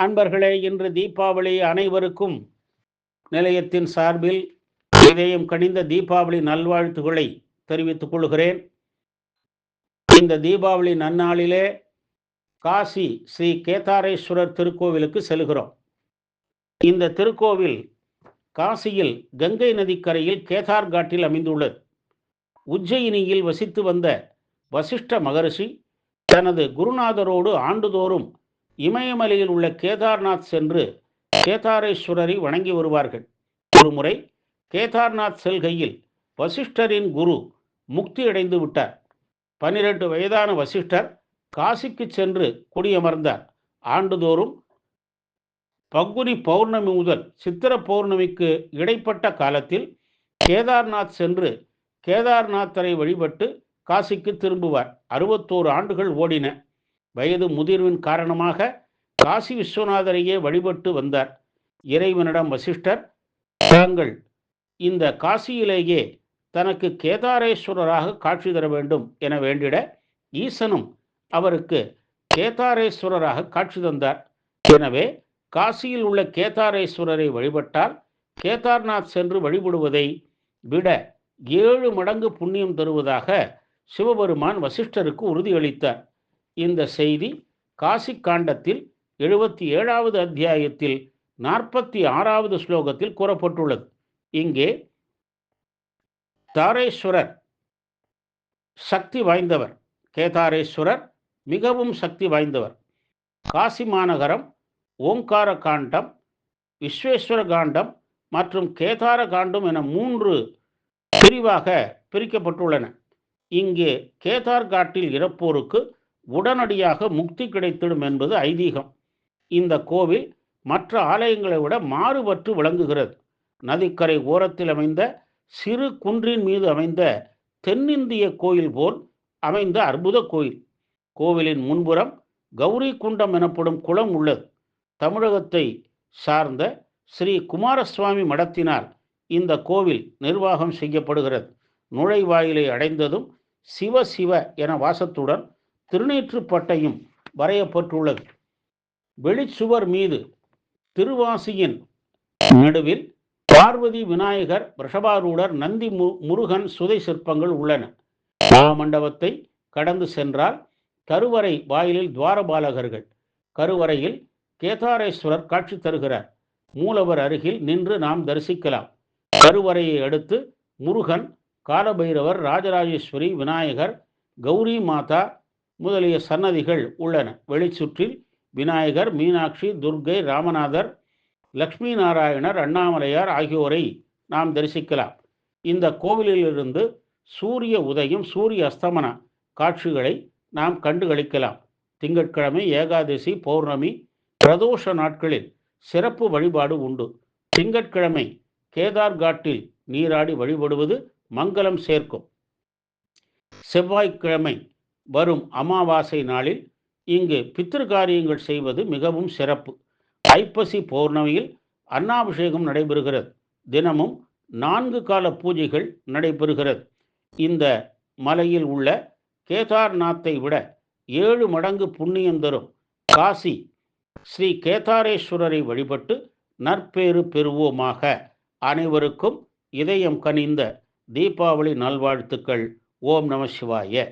அன்பர்களே, இன்று தீபாவளி. அனைவருக்கும் நிலையத்தின் சார்பில் இதயம் கனிந்த தீபாவளி நல்வாழ்த்துக்களை தெரிவித்துக் கொள்கிறேன். இந்த தீபாவளி நன்னாளிலே காசி ஸ்ரீ கேதாரேஸ்வரர் திருக்கோவிலுக்கு செல்கிறோம். இந்த திருக்கோவில் காசியில் கங்கை நதிக்கரையில் கேதார் காட்டில் அமைந்துள்ளது. உஜ்ஜயினியில் வசித்து வந்த வசிஷ்ட மகரிஷி தனது குருநாதரோடு ஆண்டுதோறும் இமயமலையில் உள்ள கேதார்நாத் சென்று கேதாரேஸ்வரரை வணங்கி வருவார்கள். ஒருமுறை கேதார்நாத் செல்கையில் வசிஷ்டரின் குரு முக்தி அடைந்து விட்டார். 12 வயதான வசிஷ்டர் காசிக்கு சென்று குடியமர்ந்தார். ஆண்டுதோறும் பங்குனி பௌர்ணமி முதல் சித்திர பௌர்ணமிக்கு இடைப்பட்ட காலத்தில் கேதார்நாத் சென்று கேதார்நாத்தரை வழிபட்டு காசிக்கு திரும்புவார். 61 ஆண்டுகள் ஓடின. வயது முதிர்வின் காரணமாக காசி விஸ்வநாதரையே வழிபட்டு வந்தார். இறைவனிடம் வசிஷ்டர் தாங்கள் இந்த காசியிலேயே தனக்கு கேதாரேஸ்வரராக காட்சி தர வேண்டும் என வேண்டிட ஈசனும் அவருக்கு கேதாரேஸ்வரராக காட்சி தந்தார். எனவே காசியில் உள்ள கேதாரேஸ்வரரை வழிபட்டால் கேதார்நாத் சென்று வழிபடுவதை விட 7 மடங்கு புண்ணியம் தருவதாக சிவபெருமான் வசிஷ்டருக்கு உறுதியளித்தார். இந்த செய்தி காசி காண்டத்தில் 77வது அத்தியாயத்தில் 46வது ஸ்லோகத்தில் கூறப்பட்டுள்ளது. இங்கே தாரேஸ்வரர் சக்தி வாய்ந்தவர். கேதாரேஸ்வரர் மிகவும் சக்தி வாய்ந்தவர். காசி மாநகரம் ஓங்கார காண்டம், விஸ்வேஸ்வர காண்டம் மற்றும் கேதார காண்டம் என 3 பிரிவாக பிரிக்கப்பட்டுள்ளன. இங்கே கேதார் காட்டில் இறப்போருக்கு உடனடியாக முக்தி கிடைத்திடும் என்பது ஐதீகம். இந்த கோவில் மற்ற ஆலயங்களை விட மாறுபட்டு விளங்குகிறது. நதிக்கரை ஓரத்தில் அமைந்த சிறு குன்றின் மீது அமைந்த தென்னிந்திய கோயில் போல் அமைந்த அற்புத கோயில். கோவிலின் முன்புறம் கௌரி குண்டம் எனப்படும் குளம் உள்ளது. தமிழகத்தை சார்ந்த ஸ்ரீ குமாரசுவாமி மடத்தினால் இந்த கோவில் நிர்வாகம் செய்யப்படுகிறது. நுழைவாயிலை அடைந்ததும் சிவ சிவ என வாசத்துடன் திருநீற்றுப்பட்டையும் வரையப்பட்டுள்ளது. வெளிச்சுவர் மீது திருவாசியின் நடுவில் பார்வதி, விநாயகர், ரிஷபாரூடர், நந்தி, முருகன் சுதை சிற்பங்கள் உள்ளன. மண்டபத்தை கடந்து சென்றால் கருவறை வாயிலில் துவாரபாலகர்கள். கருவறையில் கேதாரேஸ்வரர் காட்சி தருகிறார். மூலவர் அருகில் நின்று நாம் தரிசிக்கலாம். கருவறையை அடுத்து முருகன், காலபைரவர், ராஜராஜேஸ்வரி, விநாயகர், கௌரி மாதா முதலிய சன்னதிகள் உள்ளன. வெளிச்சுற்றில் விநாயகர், மீனாட்சி, துர்க்கை, ராமநாதர், லக்ஷ்மி நாராயணர், அண்ணாமலையார் ஆகியோரை நாம் தரிசிக்கலாம். இந்த கோவிலிலிருந்து சூரிய உதயம், சூரிய அஸ்தமன காட்சிகளை நாம் கண்டுகளிக்கலாம். திங்கட்கிழமை, ஏகாதசி, பௌர்ணமி, பிரதோஷ நாட்களில் சிறப்பு வழிபாடு உண்டு. திங்கட்கிழமை கேதார் காட்டில் நீராடி வழிபடுவது மங்களம் சேர்க்கும். செவ்வாய்க்கிழமை வரும் அமாவாசை நாளில் இங்கு பித்திருக்காரியங்கள் செய்வது மிகவும் சிறப்பு. ஐப்பசி பௌர்ணமியில் அன்னாபிஷேகம் நடைபெறுகிறது. தினமும் 4 கால பூஜைகள் நடைபெறுகிறது. இந்த மலையில் உள்ள கேதார்நாத்தை விட 7 மடங்கு புண்ணியம் தரும் காசி ஸ்ரீ கேதாரேஸ்வரரை வழிபட்டு நற்பேறு பெறுவோமாக. அனைவருக்கும் இதயம் கனிந்த தீபாவளி நல்வாழ்த்துக்கள். ஓம் நம சிவாய.